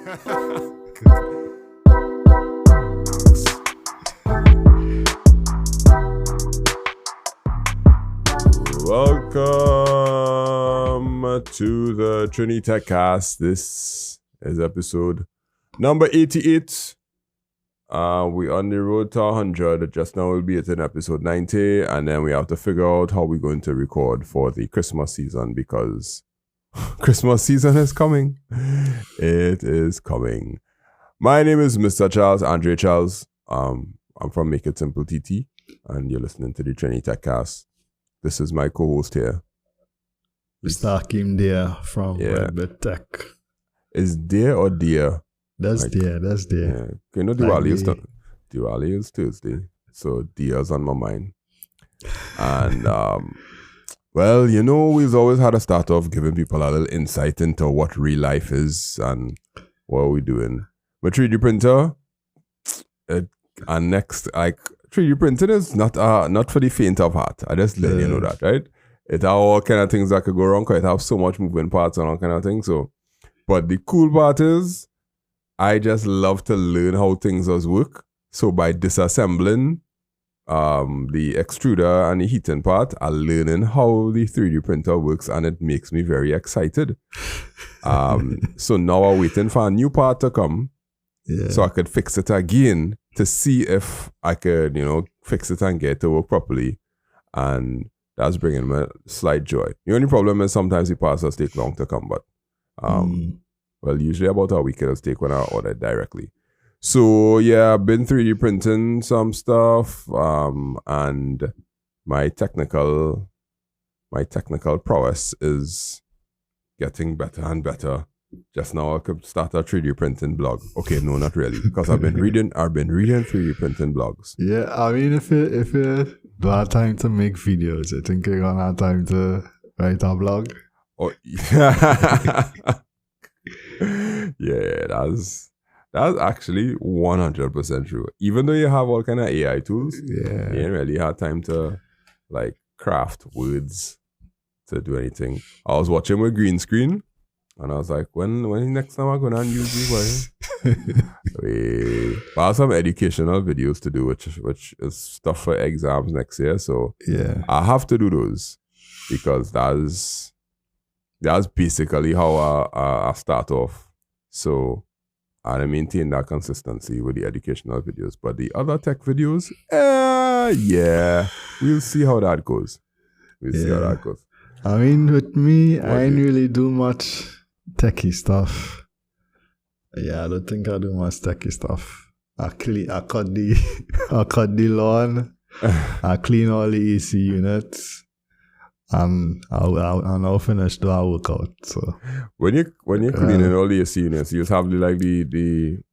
Welcome to the Trinity Tech Cast. This is episode number 88. We're on the road to 100. Just now we'll be at an episode 90, and then we have to figure out how we're going to record for the Christmas season because Christmas season is coming. It is coming. My name is Mr. Charles, Andre Charles. I'm from makeITsimpleTT, and you're listening to the Trinity Tech Cast. This is my co-host here. Mr. Hakim there from Redbird Tech. Is there or dear? That's like, there. Yeah. You know, Diwali is Thursday, so dear's on my mind. And, well, you know, we've always had a start off giving people a little insight into what real life is and what are we doing. My 3D printer, and next, like, 3D printing is not for the faint of heart. I just let you know that, right? It have all kind of things that could go wrong because it have so much moving parts and all kind of things. So, but the cool part is, I just love to learn how things does work. So by disassembling the extruder and the heating part, I'm learning how the 3D printer works, and it makes me very excited. So now I'm waiting for a new part to come, so I could fix it again to see if I could, you know, fix it and get it to work properly. And that's bringing me slight joy. The only problem is sometimes the parts does take long to come, but well, usually about a week it'll take when I order it directly. So yeah, I've been 3D printing some stuff, and my technical prowess is getting better and better. Just now I could start a 3D printing blog. Okay, no, not really, because I've been reading 3D printing blogs. Yeah, I mean, if you don't have time to make videos, I think you're gonna have time to write a blog. Oh, yeah. Yeah, that's actually 100% true. Even though you have all kind of AI tools, you ain't really had time to like craft words to do anything. I was watching with green screen, and I was like, when next time I'm gonna use these? I have some educational videos to do, which is stuff for exams next year. So I have to do those because that's basically how I start off. So I maintain that consistency with the educational videos. But the other tech videos, we'll see how that goes. I mean, with me, I ain't really do much techie stuff. Yeah, I don't think I do much techie stuff. I cut the lawn. I clean all the AC units. And I'll now finish the workout. So when you're cleaning all the AC units, you just have the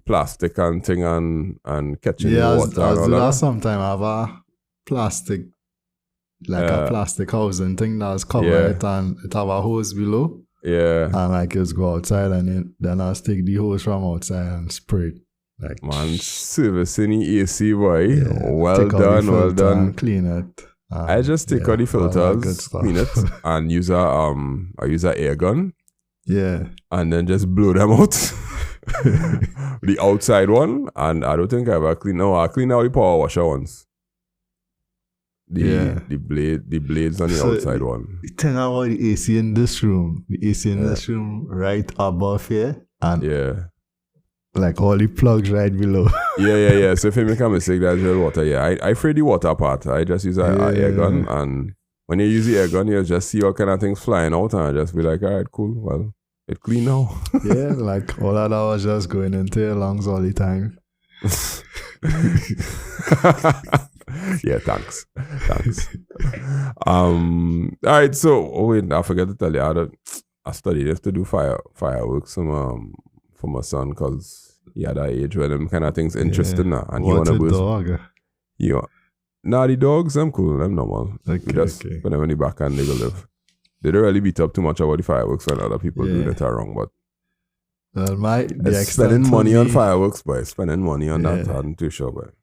plastic and thing and catching the water. I do that sometimes. I have a plastic, a plastic housing thing that's covered and it have a hose below. Yeah. And like just go outside and then I'll take the hose from outside and spray it. Like, man, servicing the AC, boy. Yeah, well done. Clean it. I just take out the filters, clean it, and use a air gun. Yeah. And then just blow them out. The outside one, and I don't think I ever clean. No, I clean out the power washer ones. The blades on the outside one. The thing about the AC in this room, right above here, and like all the plugs right below. Yeah. So if you make a mistake, that's your water. I free the water part. I just use an air gun, and when you use the air gun, you just see all kind of things flying out, and I just be like, all right, cool. Well, it's clean now. Yeah, like all of that was just going into your lungs all the time. Yeah, thanks. All right, so wait, I forgot to tell you, I studied to do fireworks for my son because he had that age where them kind of things interesting now, and he wanna go. Dog? Nah, the dogs, I'm cool, I'm normal. Okay, we just put them in the back and they go live. They don't really beat up too much about the fireworks when other people do that are wrong, but spending money on fireworks, but spending money on that, I'm too sure, but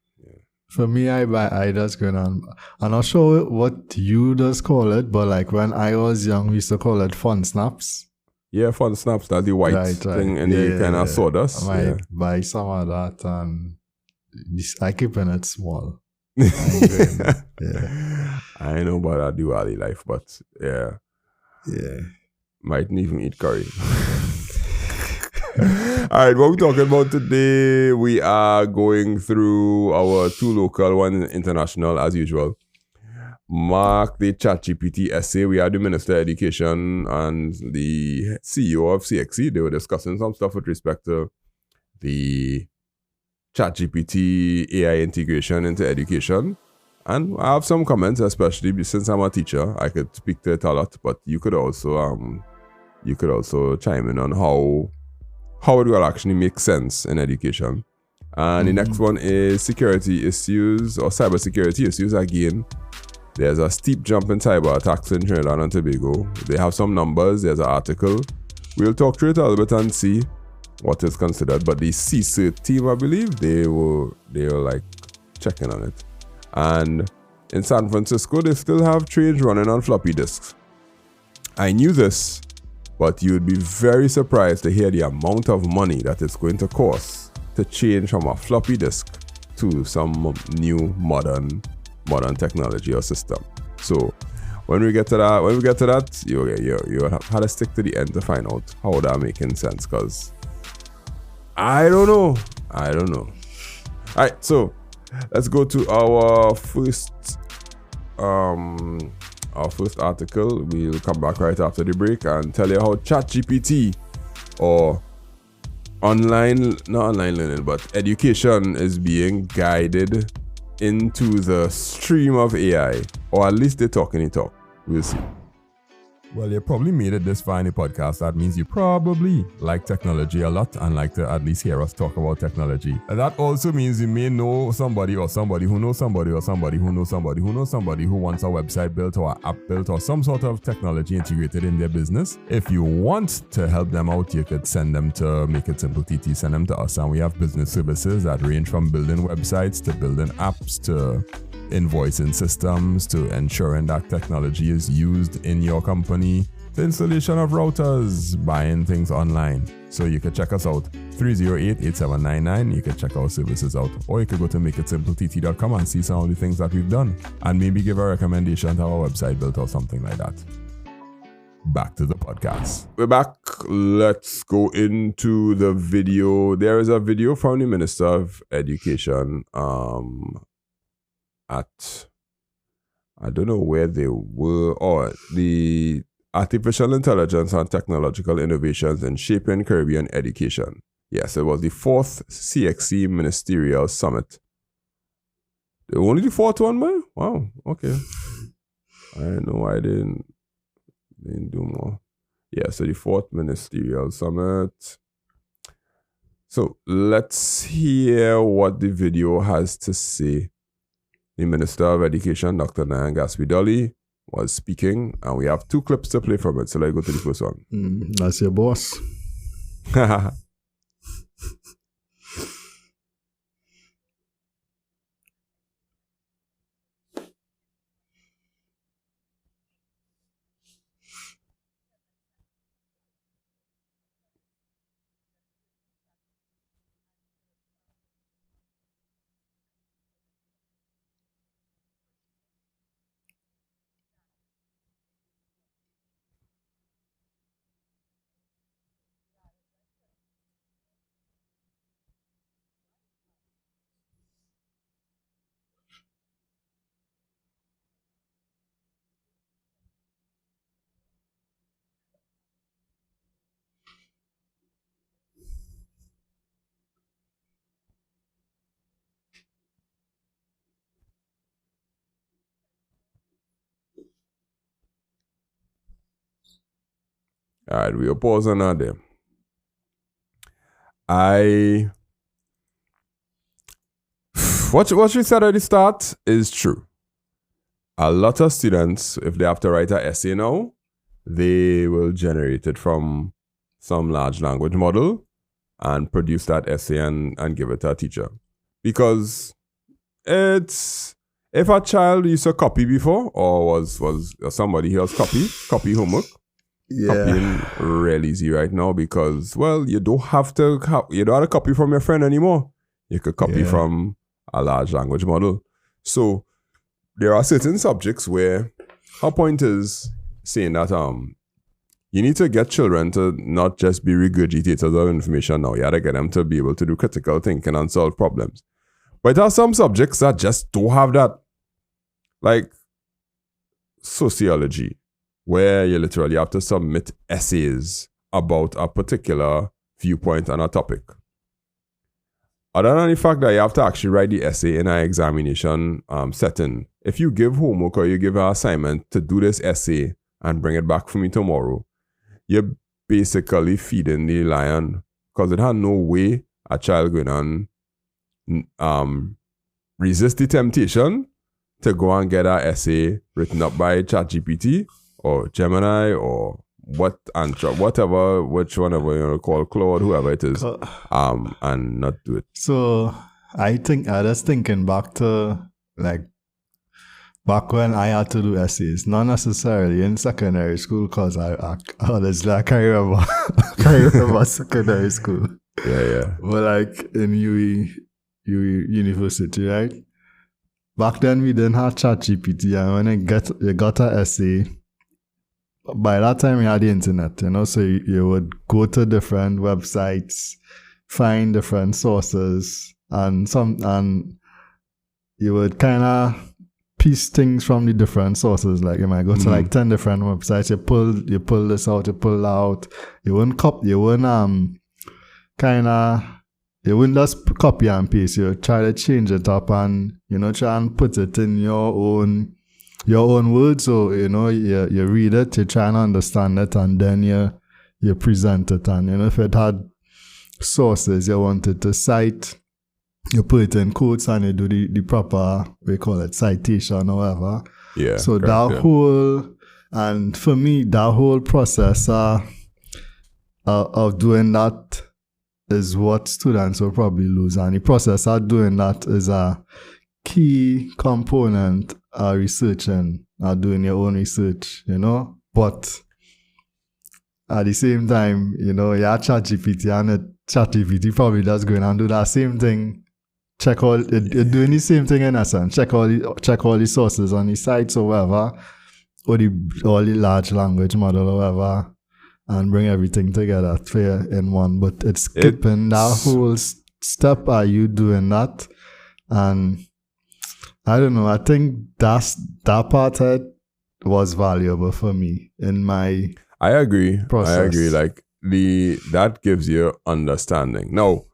for me, I just going on. I'm not sure what you just call it, but like when I was young, we used to call it fun snaps. fun snaps, that the white thing and the kind of sawdust. I might buy some of that and I keeping it small. I know about that Diwali life, but yeah. Mightn't even eat curry. All right, what we're talking about today, we are going through our 2 local, 1 international as usual. Mark the ChatGPT essay. We had the Minister of Education and the CEO of CXC. They were discussing some stuff with respect to the ChatGPT AI integration into education. And I have some comments, especially since I'm a teacher. I could speak to it a lot, but you could also chime in on how it will actually make sense in education. And the next one is security issues or cybersecurity issues again. There's a steep jump in cyber attacks in Trinidad and Tobago. They have some numbers. There's an article. We'll talk through it a little bit and see what is considered. But the CSIRT team, I believe, they were like checking on it. And in San Francisco, they still have trains running on floppy disks. I knew this, but you'd be very surprised to hear the amount of money that it's going to cost to change from a floppy disk to some new modern technology or system. So when we get to that, you have to stick to the end to find out how that making sense, because I don't know. All right, so let's go to our first article. We'll come back right after the break and tell you how ChatGPT, or not online learning, but education, is being guided into the stream of AI, or at least they're talking the talk. We'll see. Well, you probably made it this far in the podcast. That means you probably like technology a lot and like to at least hear us talk about technology. And that also means you may know somebody or somebody who knows somebody or somebody who knows somebody who knows somebody who wants a website built or an app built or some sort of technology integrated in their business. If you want to help them out, you could send them to makeITsimpleTT, send them to us. And we have business services that range from building websites to building apps to invoicing systems to ensuring that technology is used in your company, the installation of routers, buying things online. So you can check us out, 308-8799. You can check our services out, or you could go to makeITsimpleTT.com and see some of the things that we've done and maybe give a recommendation to our website built or something like that. Back to the podcast. We're back. Let's go into the video. There is a video from the Minister of Education at, I don't know where they were, or the Artificial Intelligence and Technological Innovations in Shaping Caribbean Education. Yes, it was the 4th CXC Ministerial Summit. Only the 4th one, man? Wow, okay. I know why they didn't do more. Yeah, so the 4th Ministerial Summit. So let's hear what the video has to say. The Minister of Education, Dr. Nayan Gaspidoli, was speaking, and we have 2 clips to play from it. So let's go to the first one. That's your boss. All right, we'll pause on that there. What you said at the start is true. A lot of students, if they have to write an essay now, they will generate it from some large language model and produce that essay and give it to a teacher. Because it's, if a child used to copy before, or was somebody else copy homework, copying real easy right now because, well, you don't have to copy from your friend anymore. You could copy from a large language model. So there are certain subjects where our point is saying that you need to get children to not just be regurgitators of information now. You gotta get them to be able to do critical thinking and solve problems. But there are some subjects that just don't have that. Like sociology, where you literally have to submit essays about a particular viewpoint on a topic. Other than the fact that you have to actually write the essay in an examination setting, if you give homework or you give an assignment to do this essay and bring it back for me tomorrow, you're basically feeding the lion because it had no way a child going on resist the temptation to go and get an essay written up by ChatGPT or Gemini or whatever, which whatever you call Claude, whoever it is, and not do it. So I just thinking back to back when I had to do essays, not necessarily in secondary school, because honestly I can't remember secondary school. Yeah. But like in university, right? Back then we didn't have ChatGPT, and when you got an essay, by that time we had the internet, so you would go to different websites, find different sources, and you would kind of piece things from the different sources. Like you might go to 10 different websites, you pull this out, you pull out. You wouldn't just copy and paste. You try to change it up and try and put it in your own words. So you read it, you try and understand it, and then you present it. And if it had sources you wanted to cite, you put it in quotes and you do the proper, we call it citation or whatever. Yeah. So and for me, that whole process of doing that is what students will probably lose. And the process of doing that is a key component of researching, doing your own research, But at the same time, you have ChatGPT, and ChatGPT probably just going and do that same thing. Doing the same thing in essence. Check all the sources on the sites or whatever, or the large language model or whatever, and bring everything together fair in one. But it's skipping that whole step. Are you doing that? And I don't know. I think that part was valuable for me in my. I agree. Process. I agree. Like that gives you understanding. Now,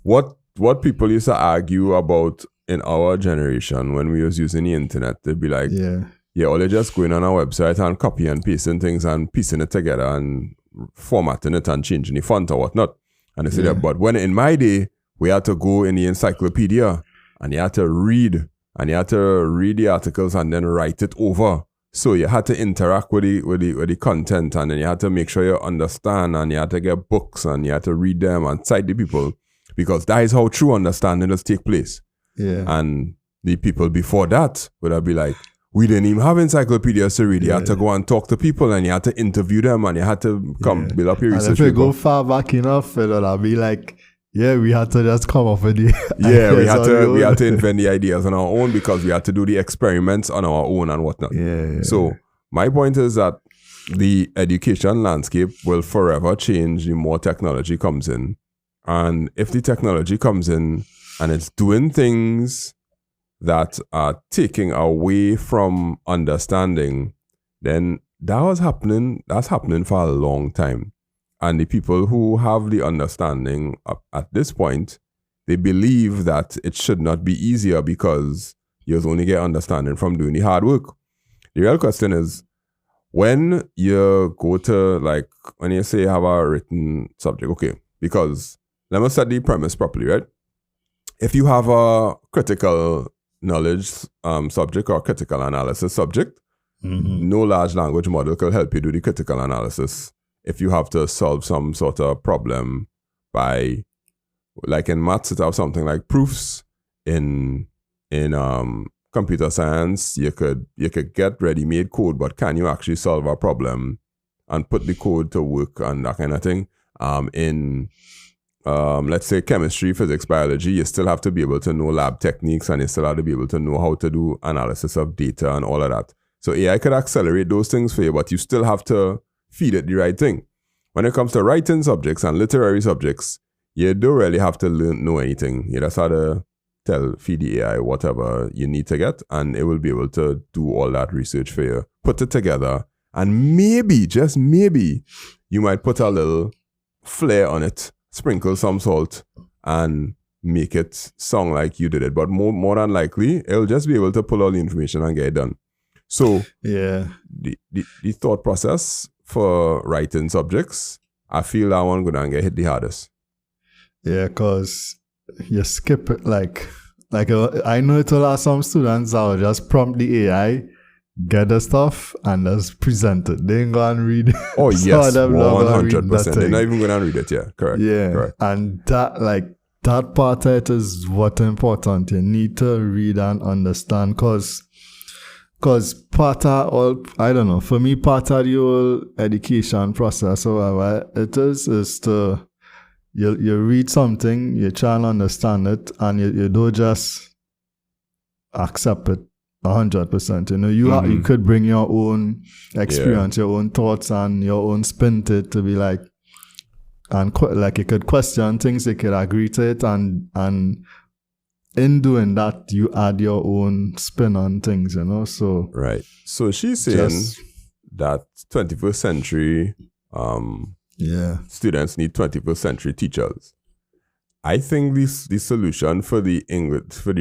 what people used to argue about in our generation when we was using the internet, they'd be like, or they're just going on our website and copy and pasting things and piecing it together and formatting it and changing the font or whatnot. And they say that, but when in my day, we had to go in the encyclopedia and you had to read the articles and then write it over. So you had to interact with the content, and then you had to make sure you understand, and you had to get books and you had to read them and cite the people, because that is how true understanding does take place. Yeah. And the people before that would have been like, we didn't even have encyclopedias to read. You had to go and talk to people, and you had to interview them, and you had to build up your research. And if you go far back enough, it'll be like, we had to just come up with the we had to invent the ideas on our own, because we had to do the experiments on our own and whatnot. So my point is that the education landscape will forever change the more technology comes in. And if the technology comes in and it's doing things that are taking away from understanding, then that's happening for a long time. And the people who have the understanding at this point, they believe that it should not be easier because you only get understanding from doing the hard work. The real question is, when you go to, like, when you say you have a written subject, okay, because let me set the premise properly, right? If you have a critical knowledge subject or critical analysis subject, no large language model can help you do the critical analysis. If you have to solve some sort of problem by, like in maths, it have something like proofs. In computer science, you could get ready-made code, but can you actually solve a problem and put the code to work and that kind of thing. In let's say chemistry, physics, biology, you still have to be able to know lab techniques, and you still have to be able to know how to do analysis of data and all of that. So AI could accelerate those things for you, but you still have to feed it the right thing. When it comes to writing subjects and literary subjects, you don't really have to know anything. You just have to feed the AI whatever you need to get, and it will be able to do all that research for you, put it together, and maybe, just maybe, you might put a little flair on it, sprinkle some salt, and make it sound like you did it. But more than likely, it'll just be able to pull all the information and get it done. So yeah, the thought process for writing subjects, I feel that one going to get hit the hardest. Yeah, because you skip it like I know it will have some students that will just prompt the AI, get the stuff, and just present it. They ain't go and read it. Oh yes, 100%. They're not even going to read it. Yeah, correct. Yeah, correct. And that part of it is what important. You need to read and understand, because part of all, I don't know, for me, part of the whole education process, however, it is to you read something, you try and understand it, and you don't just accept it 100%. You know, you could bring your own experience, your own thoughts, and your own spin to it, to be like, and like you could question things, you could agree to it, and in doing that, you add your own spin on things, you know. So right. So she's saying that 21st century students need 21st century teachers. I think the solution for the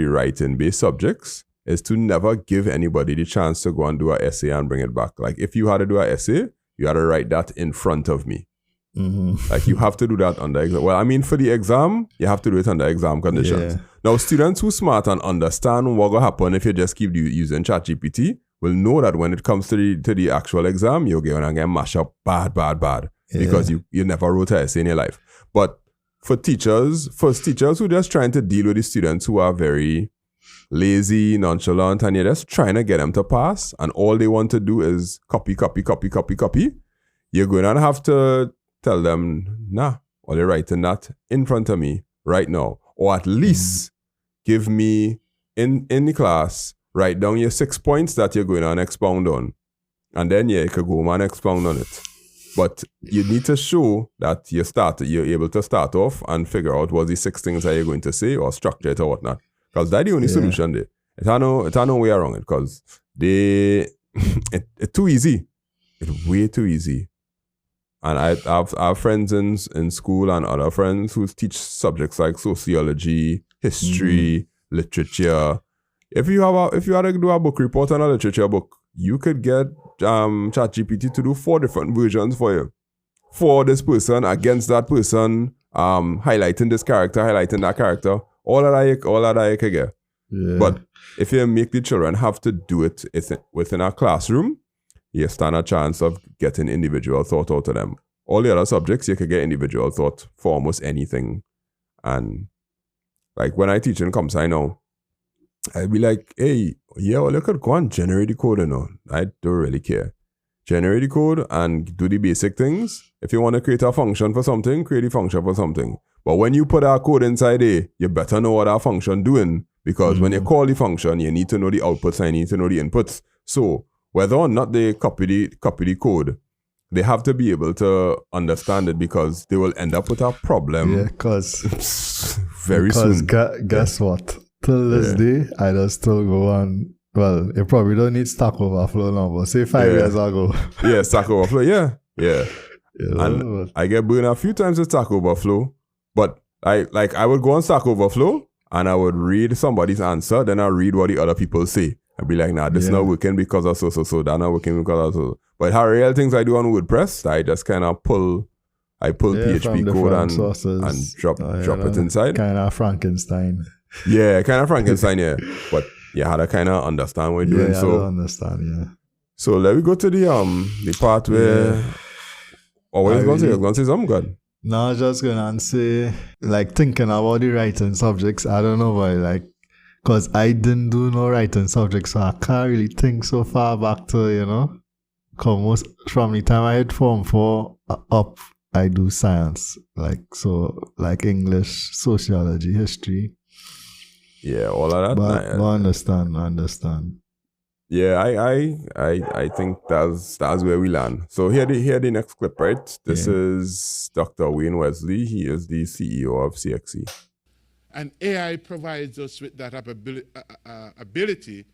writing based subjects is to never give anybody the chance to go and do an essay and bring it back. Like if you had to do an essay, you had to write that in front of me. Like you have to do that under exam. Well, I mean, for the exam, you have to do it under exam conditions. Now, students who smart and understand what will happen if you just keep using ChatGPT will know that when it comes to the actual exam, you're going to get mashed up bad. Because you never wrote an essay in your life. But for teachers who are just trying to deal with the students who are very lazy, nonchalant, and you're just trying to get them to pass, and all they want to do is copy, you're going to have to tell them, nah, all you're writing that in front of me right now. Or at least give me, in the class, write down your 6 points that you're going to expound on. And then, you could go and expound on it. But you need to show that you're able to start off and figure out what the 6 things that you're going to say, or structure it or whatnot. Because that's the only solution there. It's no way around it, because it's too easy. It's way too easy. And I have friends in school and other friends who teach subjects like sociology, history, literature. If you had to do a book report on a literature book, you could get ChatGPT to do 4 different versions for you. For this person, against that person, highlighting this character, highlighting that character. All that you could get. Yeah. But if you make the children have to do it within a classroom, you stand a chance of getting individual thought out of them. All the other subjects, you could get individual thought for almost anything. And like when I teach in comp sci now, I'd be like, hey, well, you could go and generate the code, you know. I don't really care. Generate the code and do the basic things. If you want to create a function for something, create a function for something. But when you put that code inside there, you better know what that function doing, because when you call the function, you need to know the outputs and you need to know the inputs. So whether or not they copy the code, they have to be able to understand it, because they will end up with a problem. Yeah, because soon. Guess what? Till this day, I just still go on. Well, you probably don't need Stack Overflow now, but say 5 years ago. Yeah, Stack Overflow, yeah. And I get burned a few times with Stack Overflow, but I would go on Stack Overflow and I would read somebody's answer, then I read what the other people say. I'd be like, nah, this not working because of so, that not working because of so. But how real things I do on WordPress, I just kind of pull PHP code and drop it inside. Kind of Frankenstein. Yeah, kind of Frankenstein, yeah. But you had to kind of understand what you're doing. Yeah, I understand, yeah. So let me go to the part where... Oh, what are you going to say? You're going to say something good? No, I was just going to say, like, thinking about the writing subjects, I don't know why, like, because I didn't do no writing subjects, so I can't really think so far back to, you know. from the time I hit Form 4 up, I do science, like English, sociology, history. Yeah, all of that. But understand. Yeah, I think that's where we land. So here the next clip, right? This is Dr. Wayne Wesley. He is the CEO of CXC. And AI provides us with that ability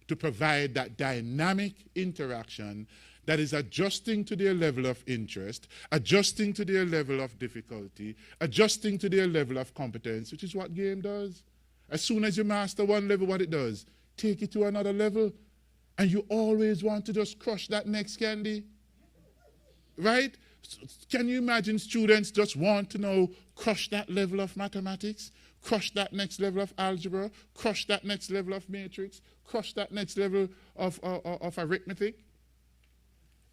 to provide that dynamic interaction that is adjusting to their level of interest, adjusting to their level of difficulty, adjusting to their level of competence, which is what game does. As soon as you master one level, what it does, take it to another level. And you always want to just crush that next candy, right? Can you imagine students just want to know, crush that level of mathematics, crush that next level of algebra, crush that next level of matrix, crush that next level of arithmetic?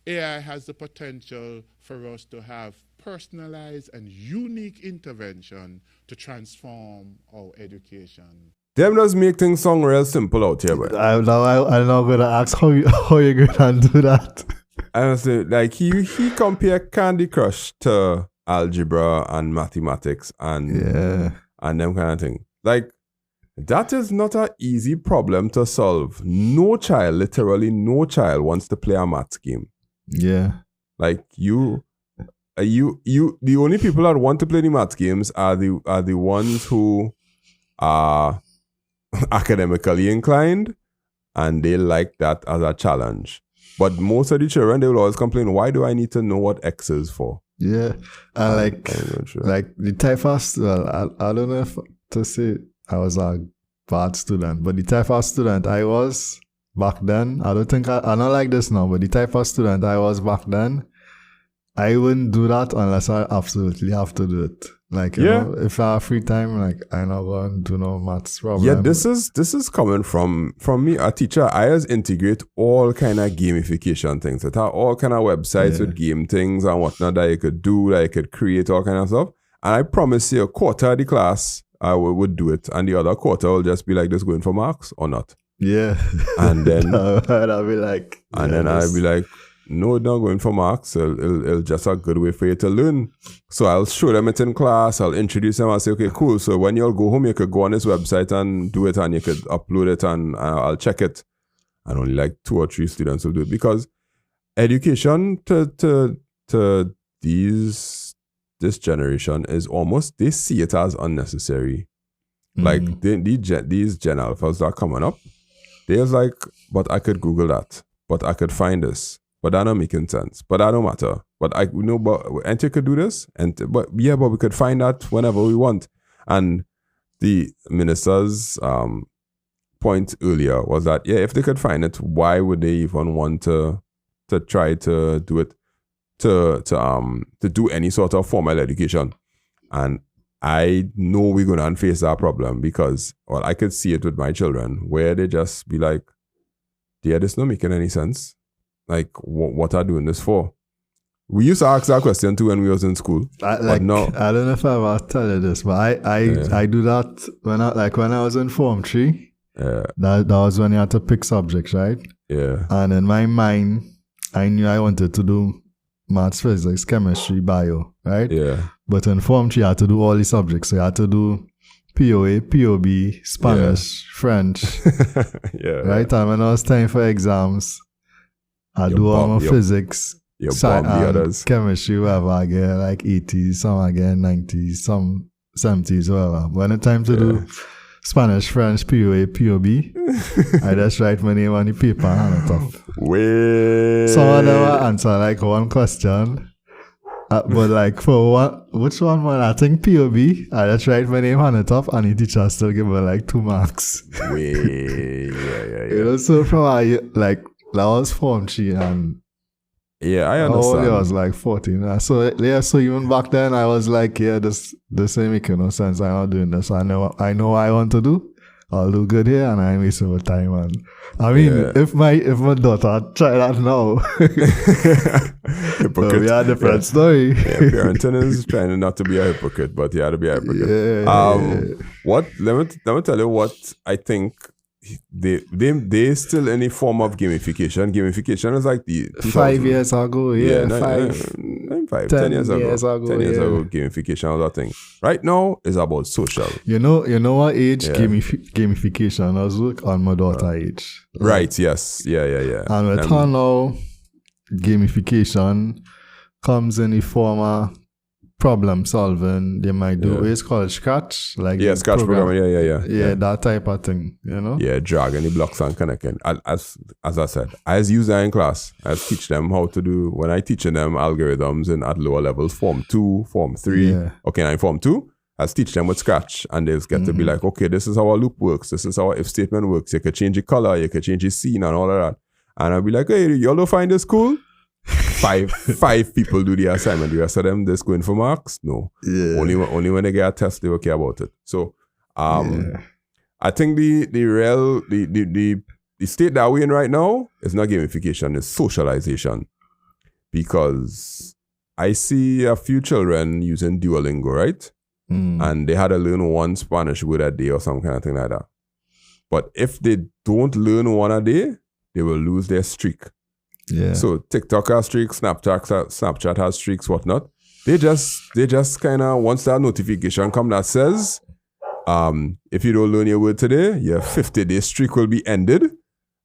AI has the potential for us to have personalized and unique intervention to transform our education. Them does make things sound real simple out here, but I'm not gonna ask how you're gonna do that. Honestly, like he compare Candy Crush to algebra and mathematics and them kind of thing. Like that is not an easy problem to solve. Literally no child wants to play a maths game. Yeah. Like the only people that want to play the maths games are the ones who are academically inclined and they like that as a challenge. But most of the children, they will always complain, why do I need to know what X is for? Yeah. And like the type of, well, I don't know if to say I was a bad student, but the type of student I was back then, I don't like this now, but the type of student I was back then, I wouldn't do that unless I absolutely have to do it. Like, you know, if I have free time, like, I'm not going to do no maths problem. Yeah, this is coming from me, a teacher. I just integrate all kind of gamification things. It have all kind of websites with game things and whatnot that you could do, that you could create all kind of stuff. And I promise you, a quarter of the class, I would do it. And the other quarter will just be like, this going for marks or not? Yeah. And then I'll be like... And then I'll be like, no, not going for marks. It'll just a good way for you to learn. So I'll show them it in class. I'll introduce them. I'll say, okay, cool. So when you'll go home, you could go on this website and do it, and you could upload it, and I'll check it. And only like 2 or 3 students will do it, because education to this generation is almost, they see it as unnecessary. Like these Gen Alphas that are coming up, they're like, but I could Google that, but I could find this. But that not making sense. But that don't matter. But I know, but Enter could do this. But we could find that whenever we want. And the minister's point earlier was that, if they could find it, why would they even want to try to do it, to do any sort of formal education? And I know we're going to face that problem, because, well, I could see it with my children, where they just be like, this not making any sense. Like, what are doing this for? We used to ask that question too when we was in school. I don't know if I ever tell you this, but I do that when I was in Form 3. Yeah. That was when you had to pick subjects, right? Yeah. And in my mind, I knew I wanted to do maths, physics, chemistry, bio, right? Yeah. But in Form 3, I had to do all the subjects. So I had to do POA, POB, Spanish, French. Right? And when it was time for exams, I do all my physics, science, chemistry, whatever. I get like 80s, some I get 90s, some 70s, whatever. When it's time to do Spanish, French, POA, POB, I just write my name on the paper and hand it off. Some of them will answer like one question. But like for which one, man? I think POB, I just write my name on the top, and the teacher still give me like 2 marks. You know, so from like, that was Form 3, and I understand. I was like 14. So even back then I was like, this ain't making no sense. I'm not doing this. I know what I want to do. I'll do good here, and I'm wasting my time. And I mean, if my daughter try that now, it'll be a different story. Parenting is trying not to be a hypocrite, but you have to be a hypocrite. Let me tell you what I think they still in a form of gamification. Gamification is like the 5 years ago, 10 years ago. 10 years ago, gamification was a thing. Right now, it's about social. You know what age gamification does work on my daughter age. Right, yes. Yeah. And with her now, gamification comes in the form of problem solving. They might do it's called Scratch, like Scratch programming. Yeah, that type of thing, you know. Yeah, dragging the blocks and connecting. As I said, I use that in class. I teach them how to do when I teaching them algorithms at lower levels, Form 2, Form 3. Yeah. Okay, now in Form 2, I teach them with Scratch, and they'll get to be like, okay, this is how a loop works. This is how if statement works. You could change the color, you could change the scene, and all of that. And I'll be like, hey, y'all don't find this cool? Five people do the assignment. The rest of them just going for marks? No. Yeah. Only when they get a test, they will care about it. So I think the state that we're in right now is not gamification, it's socialization. Because I see a few children using Duolingo, right? And they had to learn one Spanish word a day or some kind of thing like that. But if they don't learn one a day, they will lose their streak. Yeah. So TikTok has streaks, Snapchat has streaks, whatnot. They just kind of, once that notification come that says, if you don't learn your word today, your 50-day streak will be ended.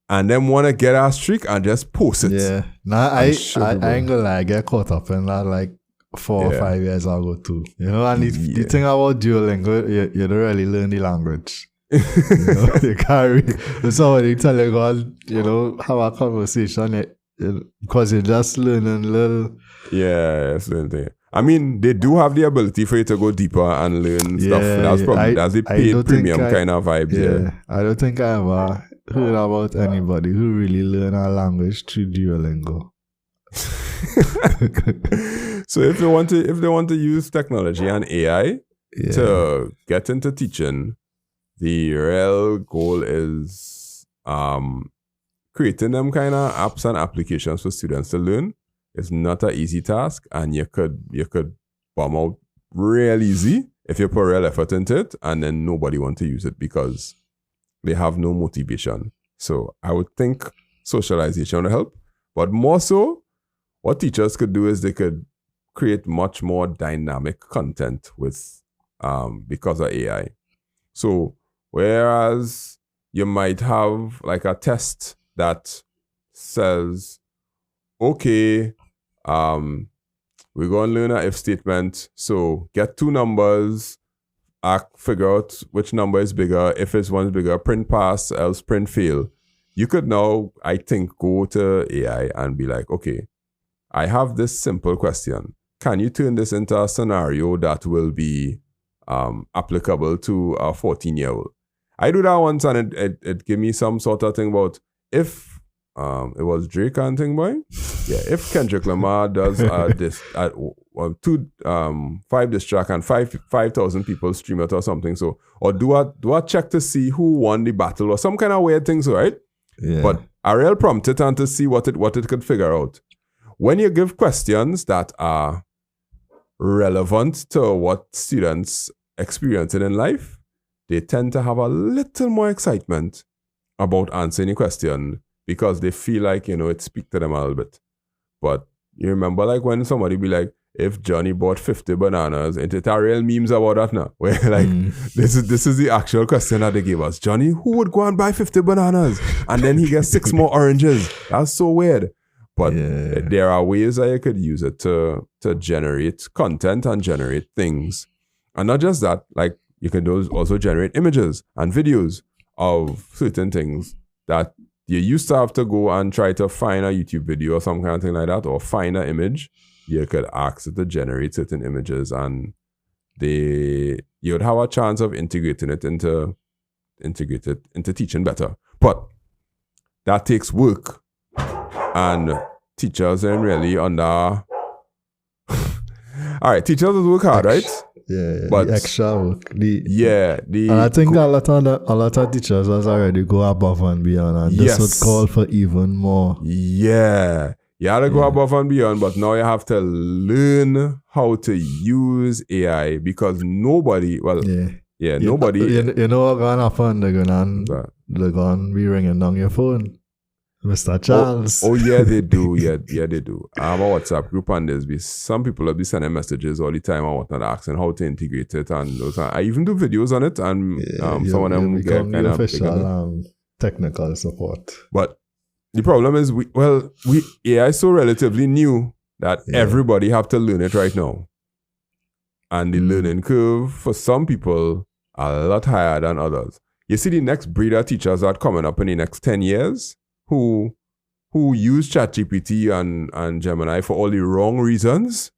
And then want to get our streak and just post it. Yeah. Nah, I ain't gonna lie, I get caught up in that like 4 or 5 years ago too. You know, and the thing about Duolingo, you don't really learn the language. You know, you carry somebody tell you go, you know, have a conversation. Because you're just learning little. Yeah, that's the thing. I mean, they do have the ability for you to go deeper and learn stuff. That's the paid premium kind of vibe. Yeah, I don't think I ever heard about anybody who really learn a language through Duolingo. So if they want to use technology and AI to get into teaching, the real goal is creating them kind of apps and applications for students to learn. Is not an easy task, and you could bomb out real easy if you put real effort into it, and then nobody want to use it because they have no motivation. So I would think socialization will help, but more so, what teachers could do is they could create much more dynamic content with because of AI. So whereas you might have like a test that says, okay, we're going to learn an if statement. So get two numbers, figure out which number is bigger. If it's one's bigger, print pass, else print fail. You could now, I think, go to AI and be like, okay, I have this simple question. Can you turn this into a scenario that will be applicable to a 14-year-old? I do that once and it gave me some sort of thing about if it was Drake and thing boy. Yeah, if Kendrick Lamar does this at 5 diss track and 5,000 people stream it or something. So or do I check to see who won the battle or some kind of weird thing, so right? Yeah. But I real prompt it and to see what it could figure out. When you give questions that are relevant to what students experiencing in life, they tend to have a little more excitement about answering the question because they feel like, it speaks to them a little bit. But you remember like when somebody be like, if Johnny bought 50 bananas, and it's a real memes about that now. Where like, this is the actual question that they gave us. Johnny, who would go and buy 50 bananas? And then he gets 6 more oranges. That's so weird. But there are ways that you could use it to generate content and generate things. And not just that, like you can also generate images and videos of certain things that you used to have to go and try to find a YouTube video or some kind of thing like that, or find an image. You could ask it to generate certain images and you'd have a chance of integrating it into teaching better. But that takes work. And teachers ain't really under... All right, teachers work hard, right? Yeah, but the extra work. And I think a lot of teachers has already go above and beyond, and this would call for even more. Yeah, you have to go above and beyond, but now you have to learn how to use AI because nobody. Nobody. You know what's gonna happen? They're gonna they're going to be ringing on your phone. Mr. Charles. Oh yeah, they do. Yeah, they do. I have a WhatsApp group and some people will be sending messages all the time and whatnot, asking how to integrate it and those. I even do videos on it, and some of them get kind of official technical support. But the problem is, AI is so relatively new that everybody have to learn it right now, and the learning curve for some people are a lot higher than others. You see, the next breed of teachers that are coming up in the next 10 years. Who use ChatGPT and Gemini for all the wrong reasons,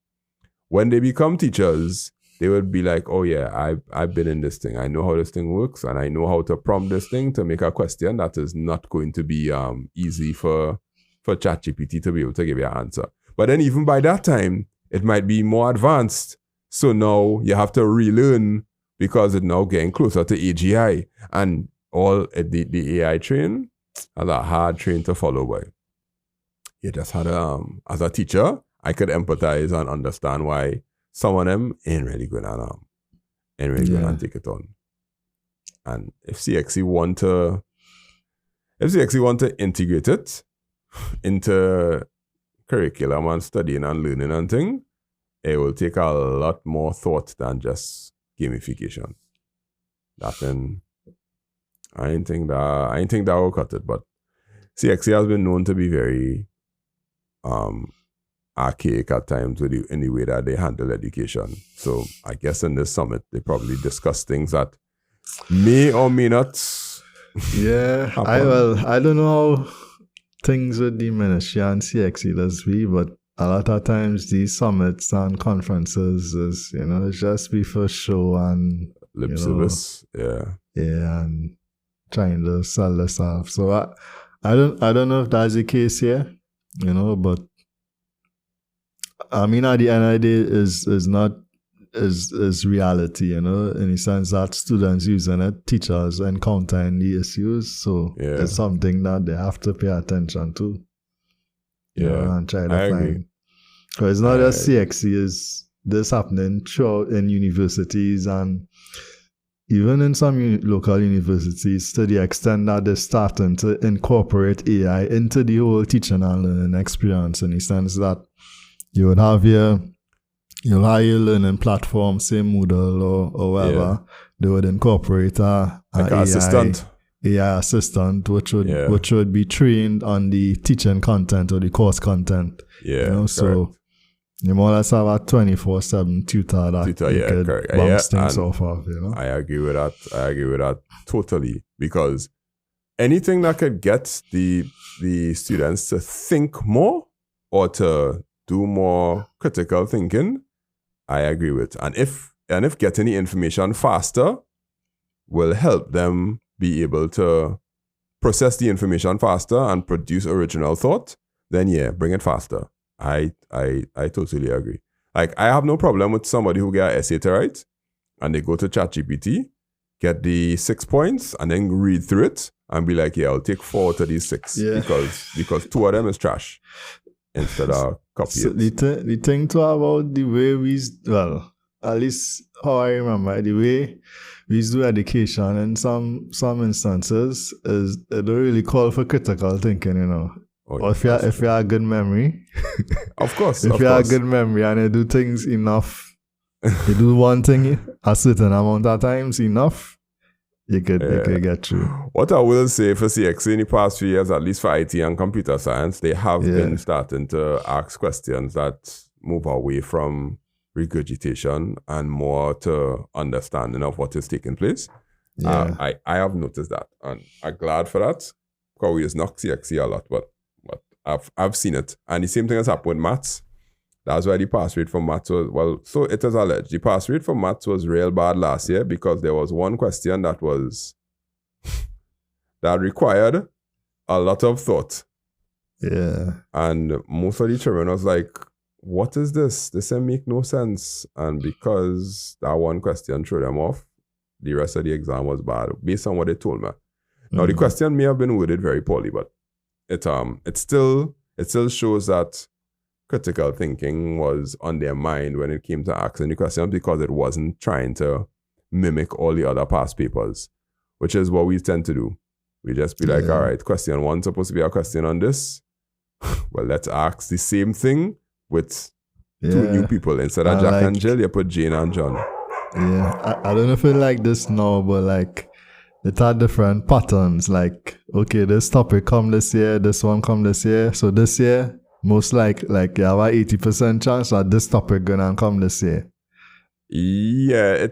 when they become teachers, they would be like, oh yeah, I've been in this thing. I know how this thing works, and I know how to prompt this thing to make a question that is not going to be easy for ChatGPT to be able to give you an answer. But then even by that time, it might be more advanced. So now you have to relearn because it's now getting closer to AGI. And all the AI train, that's a hard train to follow by. You just had as a teacher, I could empathize and understand why some of them ain't really good at take it on. And if CXC want to integrate it into curriculum and studying and learning and thing, it will take a lot more thought than just gamification. I ain't think that will cut it, but CXC has been known to be very archaic at times in the way that they handle education. So I guess in this summit, they probably discuss things that may or may not happen. I don't know how things with the ministry and CXC does be, but a lot of times these summits and conferences is, it's just be for show and lip service. Yeah, and trying to sell themselves. So I don't know if that's the case here, but I mean at the end of the day is reality, in the sense that students using it, teachers encountering the issues. So it's something that they have to pay attention to. And try to find. Because it's not just CXC, is this happening throughout in universities and even in some local universities, to the extent that they're starting to incorporate AI into the whole teaching and learning experience, in the sense that you would have your learning platform, say Moodle or whatever, they would incorporate an AI assistant, which would be trained on the teaching content or the course content. So you more or less have a 24/7 tutor that you could bounce things off of. I agree with that totally, because anything that could get the students to think more or to do more critical thinking, I agree with. And if getting the information faster will help them be able to process the information faster and produce original thought, then bring it faster. I totally agree. Like, I have no problem with somebody who get an essay to write and they go to ChatGPT, get the 6 points, and then read through it and be like, I'll take 4 out of these 6 because 2 of them is trash, instead of copy it. The thing to about the way at least how I remember, the way we do education in some instances is it don't really call for critical thinking, or if you have a good memory. Of course. If you have a good memory and you do things enough, you do one thing a certain amount of times enough, you could get through. What I will say for CXC in the past few years, at least for IT and computer science, they have been starting to ask questions that move away from regurgitation and more to understanding of what is taking place. I have noticed that, and I'm glad for that, because we just knock CXC a lot, but I've seen it. And the same thing has happened with maths. That's why the pass rate for maths was, so it is alleged, the pass rate for maths was real bad last year because there was one question that required a lot of thought. Yeah. And most of the children was like, what is this? This make no sense. And because that one question threw them off, the rest of the exam was bad, based on what they told me. Now, the question may have been worded very poorly, but it still shows that critical thinking was on their mind when it came to asking the question, because it wasn't trying to mimic all the other past papers, which is what we tend to do. We just be like, all right, question 1 supposed to be a question on this. Well, let's ask the same thing with 2 new people. Instead of Jack and Jill, you put Jane and John. Yeah, I don't know if it's like this now, but like it had different patterns. Like, okay, this topic come this year, this one come this year. So this year, most like you have a 80% chance that this topic gonna come this year. Yeah,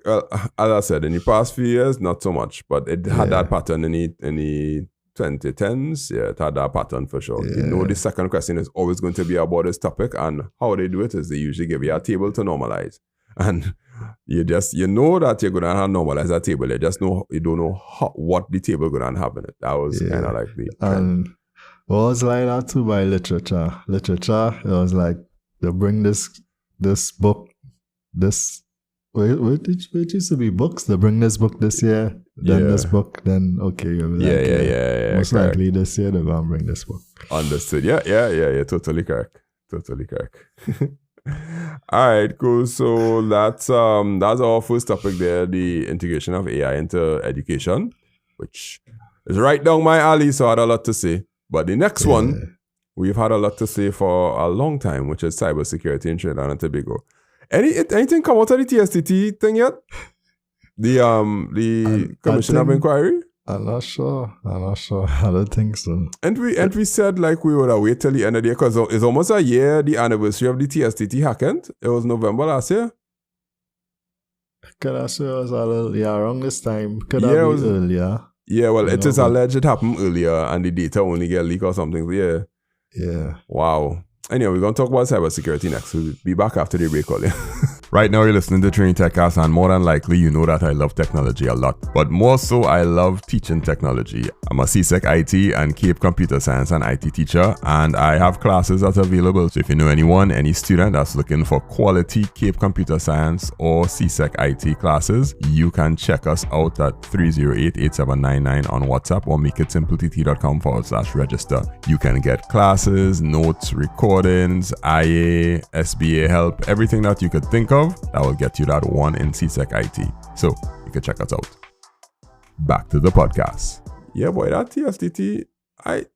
as I said, in the past few years, not so much, but it had that pattern in the 2010s. Yeah, it had that pattern for sure. Yeah. You know, the second question is always going to be about this topic, and how they do it is they usually give you a table to normalize, and you know that you're gonna have normalize that table. You don't know what the table gonna have in it. That was kind of like the trend. And what was like that too by literature. Literature, it was like they bring this book, this. Wait, it used to be books. They bring this book this year, then this book, then okay, you'll be like, most correct. likely this year they're gonna bring this book. Understood. Yeah, totally correct. All right, cool. So that's our first topic there, the integration of AI into education, which is right down my alley, so I had a lot to say. But the next one, we've had a lot to say for a long time, which is cybersecurity in Trinidad and Tobago. Anything come out of the TSTT thing yet? The Commission of Inquiry? I'm not sure. I don't think so. And we said like we would wait till the end of the year because it's almost a year, the anniversary of the TSTT hacking. It was November last year. Could I say it was a little, around this time. Could have been earlier. Yeah, well, it is alleged it happened earlier and the data only get leaked or something. Yeah. Wow. Anyway, we're going to talk about cybersecurity next. We'll be back after the break. Right now, you're listening to Trini TechCast, and more than likely, you know that I love technology a lot. But more so, I love teaching technology. I'm a CSEC IT and Cape Computer Science and IT teacher, and I have classes that are available. So if you know anyone, any student that's looking for quality Cape Computer Science or CSEC IT classes, you can check us out at 308-8799 on WhatsApp or makeITsimpleTT.com/register. You can get classes, notes, recordings, IA, SBA help, everything that you could think of that will get you that one in CSEC IT. So you can check us out. Back to the podcast. Yeah, boy, that TSTT, I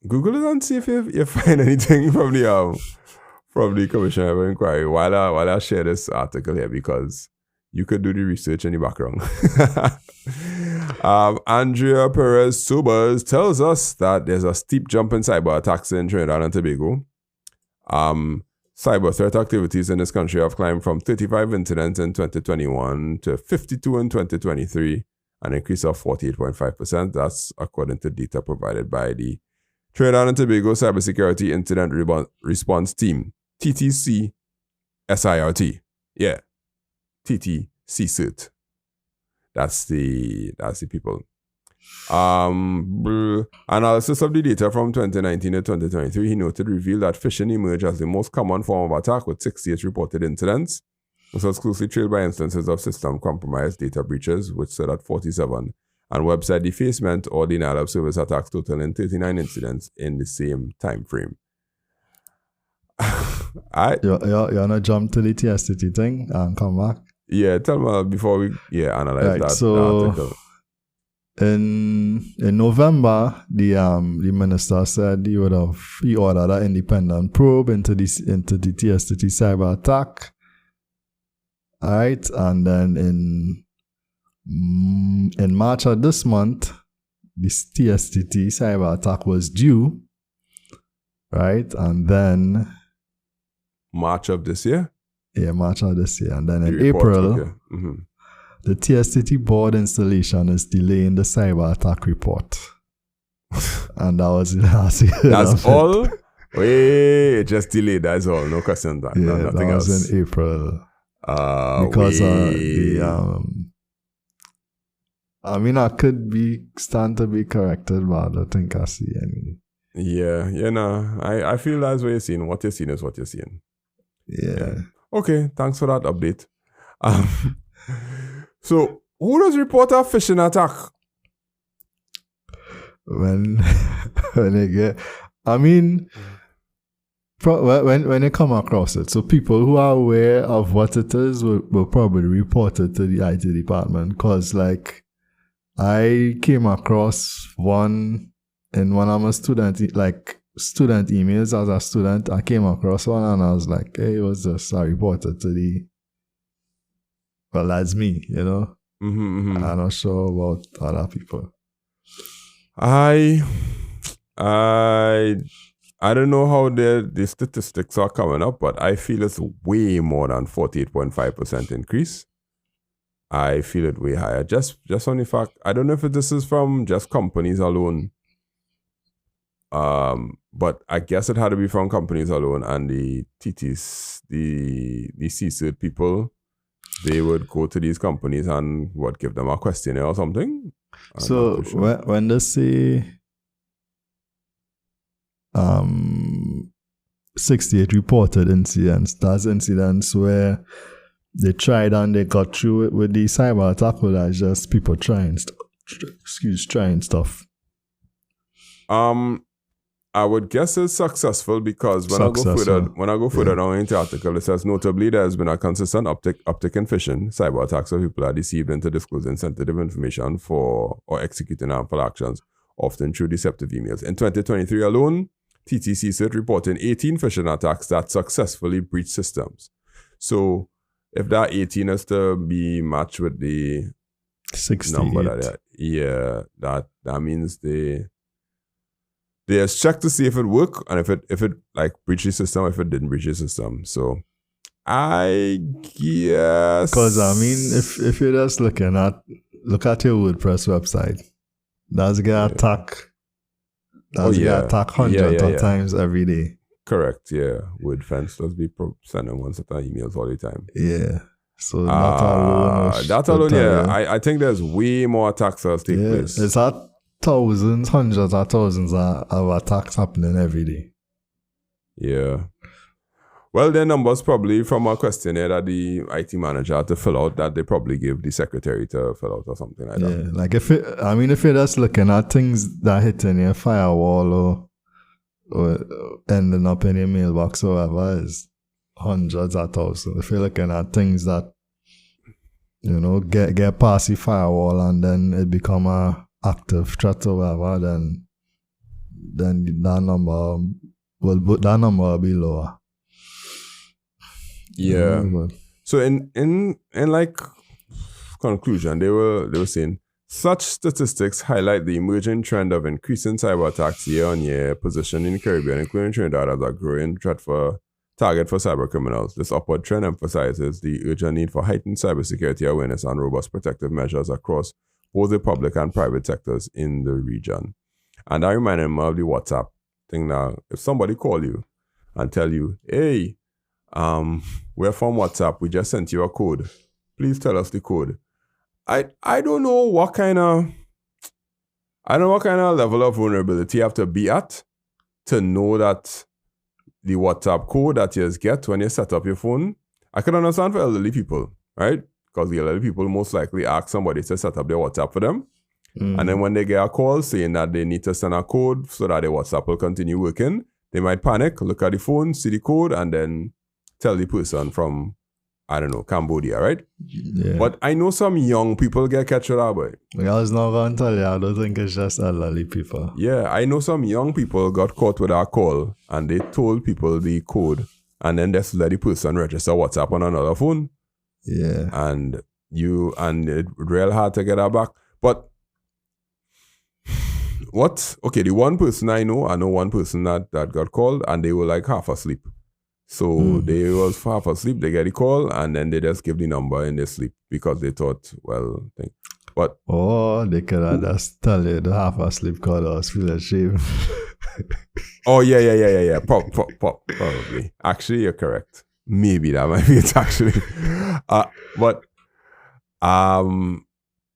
Google it and see if you find anything from the Commission of Inquiry while I share this article here, because you could do the research in the background. Andrea Perez Sobers tells us that there's a steep jump in cyber attacks in Trinidad and Tobago. Cyber threat activities in this country have climbed from 35 incidents in 2021 to 52 in 2023, an increase of 48.5%. That's according to data provided by the Trinidad and Tobago Cybersecurity Incident Response Team, TTC SIRT. Yeah, TTC CERT. That's the people. Analysis of the data from 2019 to 2023, he revealed that phishing emerged as the most common form of attack with 68 reported incidents. This was closely trailed by instances of system compromise, data breaches, which stood at 47, and website defacement or denial of service attacks totaling 39 incidents in the same time frame. You wanna jump to the TSTT thing and come back? Yeah, tell me before we analyze that. So article. In November, the minister said he ordered an independent probe into the TSTT cyber attack. All right, and then in March of this month, this TSTT cyber attack was due. Right, and then March of this year. Yeah, March of this year, and then in April. The TSTT board installation is delaying the cyber attack report. And that was the last year. That's all? Wait, just delayed, that's all. No question. Yeah, nothing else. Was in April. Because I could stand to be corrected, but I don't think I see any. Yeah, I feel that's what you're seeing. What you're seeing is what you're seeing. Yeah. Okay, thanks for that update. So, who does report a phishing attack? When they get, when they come across it, so people who are aware of what it is will probably report it to the IT department, because I came across one in one of my student emails as a student. I came across one and I was like, hey, it was just I reported to the, well, that's me, you know. I'm not sure about other people. I don't know how the statistics are coming up, but I feel it's way more than 48.5% increase. I feel it way higher. Just on the fact, I don't know if this is from just companies alone. But I guess it had to be from companies alone, and the TTs, the C-cert people, they would go to these companies and give them a questionnaire or something. So when they say 68 reported incidents, that's incidents where they tried and they got through it with the cyber attack, or that's just people trying stuff. I would guess it's successful because when I go further down into the article, it says notably there has been a consistent uptick in phishing, cyber attacks where people are deceived into disclosing sensitive information or executing harmful actions, often through deceptive emails. In 2023 alone, TTC CERT reported 18 phishing attacks that successfully breached systems. So if that 18 is to be matched with the 68 number that means they has checked to see if it worked and if it like breached the system, if it didn't breach the system. So I guess, because I mean, if you're just look at your WordPress website, that's get attack. Get attack hundreds of times every day. Correct. Yeah, WordFence does be sending one set of emails all the time. Yeah. So that alone. Yeah. I think there's way more attacks that take place. It's thousands, hundreds of thousands of attacks happening every day. Yeah. Well, their numbers probably from a questionnaire that the IT manager had to fill out that they probably give the secretary to fill out or something like that. Yeah, like if you're just looking at things that hit in your firewall or ending up in your mailbox or whatever, is hundreds of thousands. If you're looking at things that, you know, get past the firewall and then it become a active threat or whatever, then that number will be lower. Yeah. So in like conclusion, they were saying such statistics highlight the emerging trend of increasing cyber attacks year on year, positioned in the Caribbean, including Trinidad, as a growing target for cyber criminals. This upward trend emphasizes the urgent need for heightened cybersecurity awareness and robust protective measures across both the public and private sectors in the region. And I remind them of the WhatsApp thing now. If somebody call you and tell you, hey, we're from WhatsApp, we just sent you a code. Please tell us the code. I don't know what kind of level of vulnerability you have to be at to know that the WhatsApp code that you get when you set up your phone. I can understand for elderly people, right? Because the elderly people most likely ask somebody to set up their WhatsApp for them. And then when they get a call saying that they need to send a code so that their WhatsApp will continue working, they might panic, look at the phone, see the code, and then tell the person from, I don't know, Cambodia, right? Yeah. But I know some young people get catch with that, boy. I was not going to tell you, I don't think it's just elderly people. Yeah, I know some young people got caught with our call and they told people the code and then just let the person register WhatsApp on another phone. Yeah. And it's real hard to get that back. But the one person I know one person that got called and they were like half asleep. So they was half asleep, they get the call and then they just give the number in their sleep because they thought, but they could have just tell you the half asleep call I was feeling ashamed. Oh yeah. Probably. Actually, you're correct. Maybe that might be it actually. But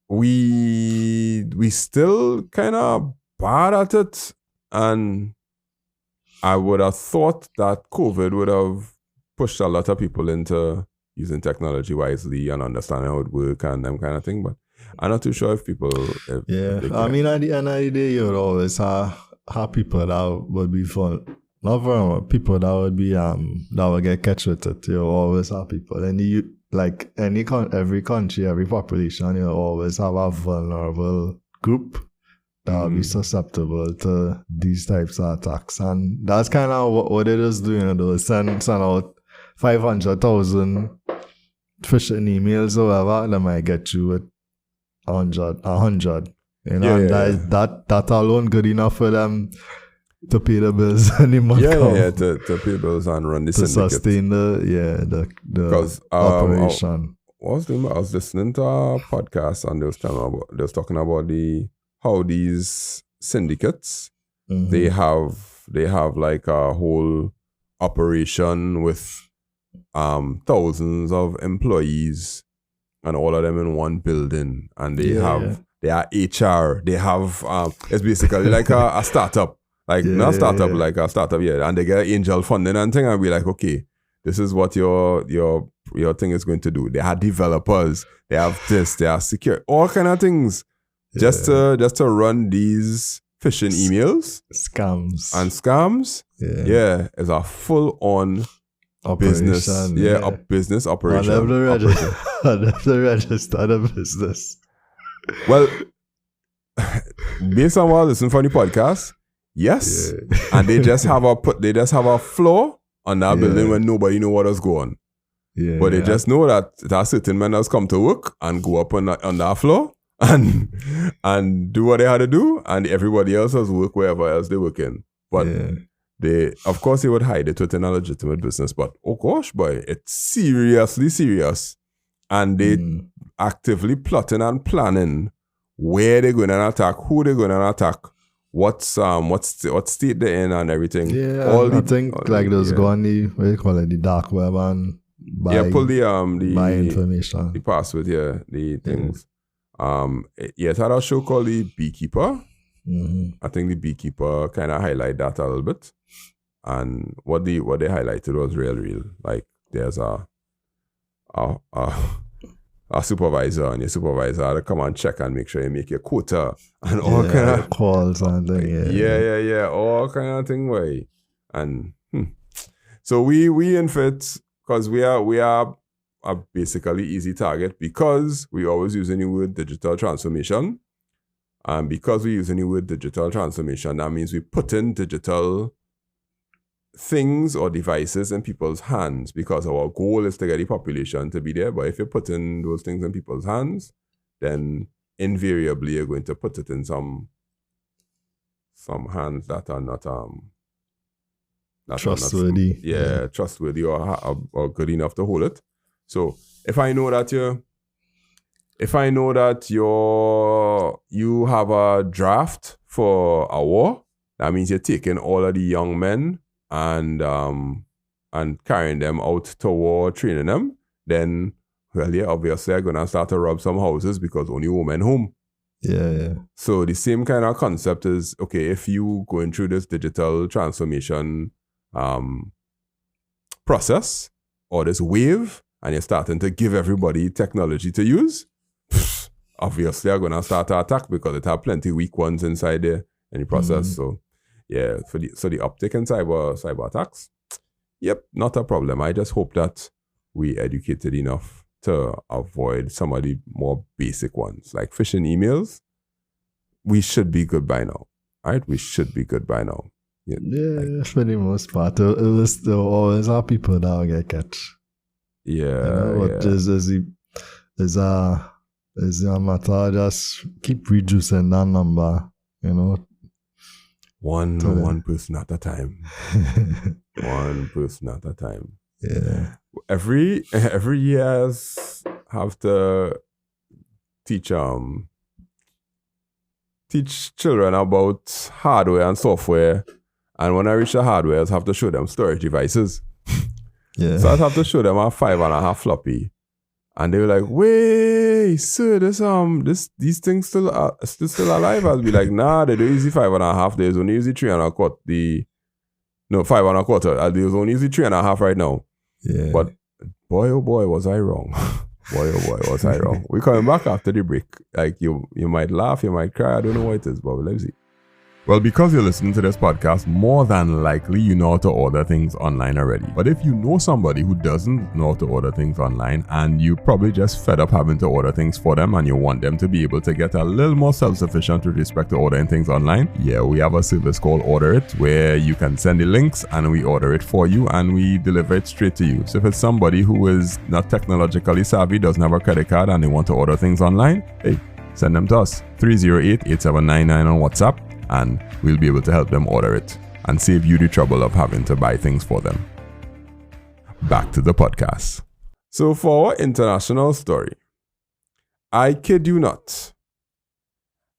we still kind of bad at it, and I would have thought that COVID would have pushed a lot of people into using technology wisely and understanding how it works and them kind of thing. But I'm not too sure if people... I mean, at the end of the day, you would always have people that would be fun. Not for people that would be, that would get catch with it. You always have people. And like every country, every population, you always have a vulnerable group that will be susceptible to these types of attacks. And that's kind of what it is doing, though. Send out 500,000 phishing emails or whatever, they might get you with 100. You know, that alone good enough for them to pay the bills any month. To pay bills and run the syndicate. To sustain the operation. I was listening to a podcast and they was talking about how these syndicates they have like a whole operation with thousands of employees and all of them in one building, and they are HR. They have it's basically like a startup. Like not startup, like a startup, and they get angel funding and thing, and be like, okay, this is what your thing is going to do. They have developers, they have this, they are secure, all kind of things, just to run these phishing emails, scams. It's a full on business, business operation. I never registered a business. Well, based on what I listen from the podcast. Yes, and they just have a floor on that building when nobody know what is going. But they just know that there are certain men that's come to work and go up on that floor and do what they had to do, and everybody else has work wherever else they work in. But they would hide it within a legitimate business. But oh gosh, boy, it's seriously serious, and they actively plotting and planning where they're going to attack, who they're going to attack. What state they're in and everything. I think those go on the the dark web and pull buy information. The password, the things. It had a show called The Beekeeper. I think The Beekeeper kind of highlight that a little bit, and what they highlighted was real. Like there's a supervisor, and your supervisor had to come and check and make sure you make your quota and all kind of calls and all kind of thing way. And so we in fit because we are a basically easy target because we always using the word digital transformation, and because we using the word digital transformation, that means we put in digital things or devices in people's hands, because our goal is to get the population to be there. But if you put in those things in people's hands, then invariably you're going to put it in some hands that are not trustworthy. Trustworthy or good enough to hold it. So if I know that you have a draft for a war, that means you're taking all of the young men and carrying them out to war, training them, then obviously I'm gonna start to rob some houses because only women home. So the same kind of concept is, okay, if you going through this digital transformation process or this wave, and you're starting to give everybody technology to use, obviously I'm gonna start to attack because it have plenty weak ones inside there in the process. So the uptick in cyber attacks, not a problem. I just hope that we educated enough to avoid some of the more basic ones, like phishing emails. We should be good by now, right? We should be good by now. For the most part, it was there always are people that will get catch. Is a matter just keep reducing that number, One person at a time. One person at a time. Every years have to teach children about hardware and software, and when I reach the hardware, I have to show them storage devices. So I have to show them a 5.5 floppy, and they were like, "Wait, sir, these things still alive?" I'll be like, "Nah, they don't use the 5.5. There's only use the 3.25. 5.25. There's only use the 3.5 right now." But boy, oh boy, was I wrong. Boy, oh boy, was I wrong. We're coming back after the break. Like you might laugh, you might cry. I don't know what it is, but let's see. Well, because you're listening to this podcast, more than likely you know how to order things online already. But if you know somebody who doesn't know how to order things online, and you probably just fed up having to order things for them, and you want them to be able to get a little more self-sufficient with respect to ordering things online, yeah, we have a service called Order It, where you can send the links and we order it for you and we deliver it straight to you. So if it's somebody who is not technologically savvy, doesn't have a credit card, and they want to order things online, hey, send them to us, 308-8799 on WhatsApp, and we'll be able to help them order it and save you the trouble of having to buy things for them. Back to the podcast. So for our international story, I kid you not,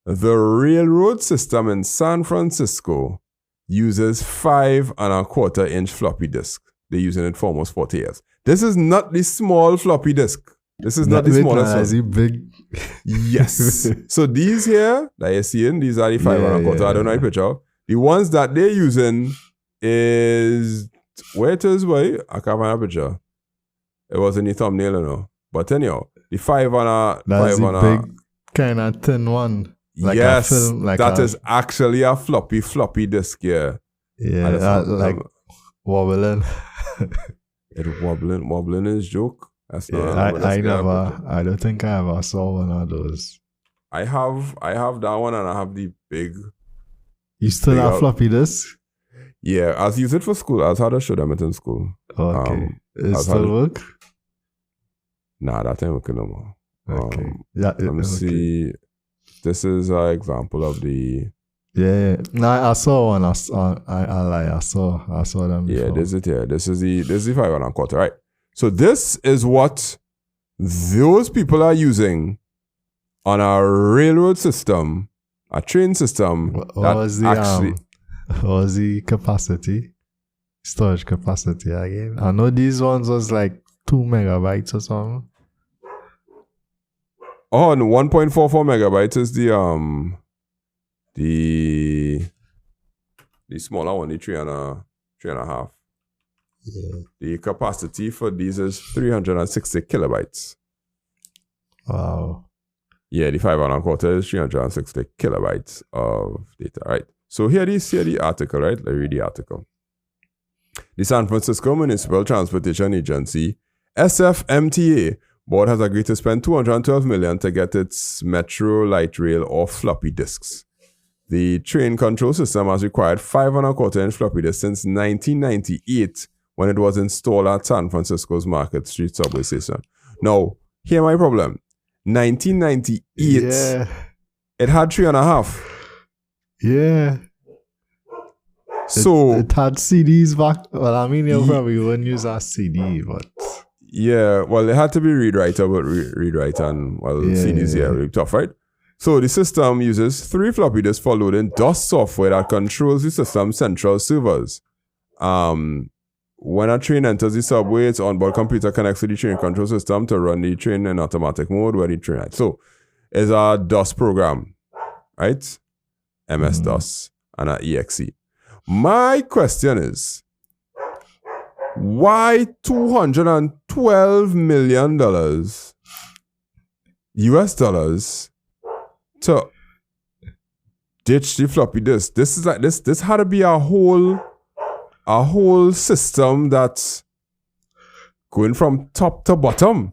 the railroad system in San Francisco uses 5.25-inch floppy disk. They're using it for almost 40 years. This is not the small floppy disk. This is not the smallest one. Is it big? Yes. So these here that you're seeing, these are the 5.25. I don't know the picture. The ones that they're using is, where it is, boy? I can't find a picture. It was in the thumbnail, you know. But anyhow, the 5.25. That's the big kind of thin one. Like yes, a film, like that is actually a floppy disk, yeah. Yeah, like wobbling. It wobbling is joke. That's not. Yeah, I don't think I ever saw one of those. I have that one, and I have the big. You still have floppy disk? Yeah, I was using it for school. I was had to show them it in school. Okay, it still work? Nah, that ain't working no more. Okay, let me see. This is an example of the. Yeah. No, I saw one. I saw them before. Yeah, this is it here. This is the 5.25, right? So this is what those people are using on a railroad system, a train system. What was the capacity? Storage capacity again? I know these ones was like 2 megabytes or something. Oh, and 1.44 megabytes is the smaller one, the 3.5. Yeah. The capacity for these is 360 kilobytes. Wow. Yeah, the 5.25 is 360 kilobytes of data, right? So here the article, right? Let's read the article. The San Francisco Municipal Transportation Agency, SFMTA, board has agreed to spend $212 million to get its Metro light rail off floppy disks. The train control system has required 5.25-inch floppy disk since 1998, when it was installed at San Francisco's Market Street subway station. Now, here's my problem. 1998, it had 3.5. Yeah. So it had CDs back. Well, I mean, you probably wouldn't use a CD, but yeah, well, it had to be read-writer, but read-write and CDs, really tough, right? So the system uses 3 floppy disks for loading DOS software that controls the system's central servers. When a train enters the subway, its onboard computer connects to the train control system to run the train in automatic mode where the train is. So it's a DOS program, right? MS-DOS and an EXE. My question is, why $212 million US dollars to ditch the floppy disk? This is like this had to be a whole system that's going from top to bottom,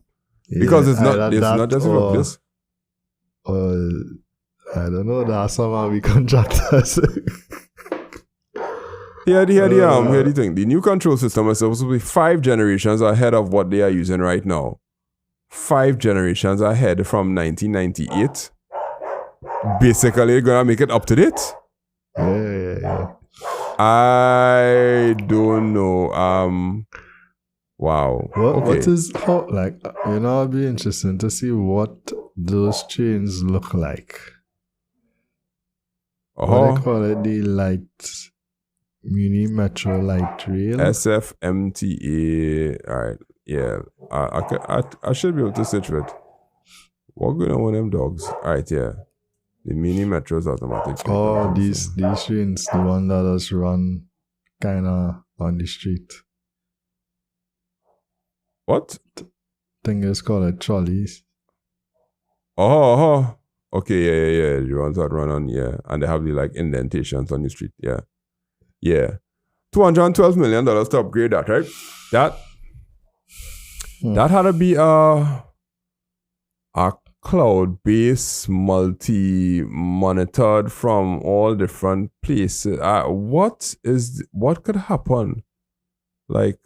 because it's not just a floppy disk. I don't know. That's somehow we contractors. Here the thing. The new control system is supposed to be 5 generations ahead of what they are using right now. 5 generations ahead from 1998. Basically, they're gonna make it up to date. Yeah. I don't know. Wow. What is how, like, it'll be interesting to see what those trains look like. What they call it, the light mini metro light rail. SFMTA. All right. Yeah. I should be able to search for it. What going on with them dogs? All right. Yeah. The mini metros automatic. Oh, these trains, the one that does run kind of on the street. What? Thing is called trolleys. Oh. Okay, yeah. The ones that run on, and they have the like indentations on the street, yeah. $212 million to upgrade that, right? That had to be a cloud-based, multi-monitored from all different places. What could happen? Like,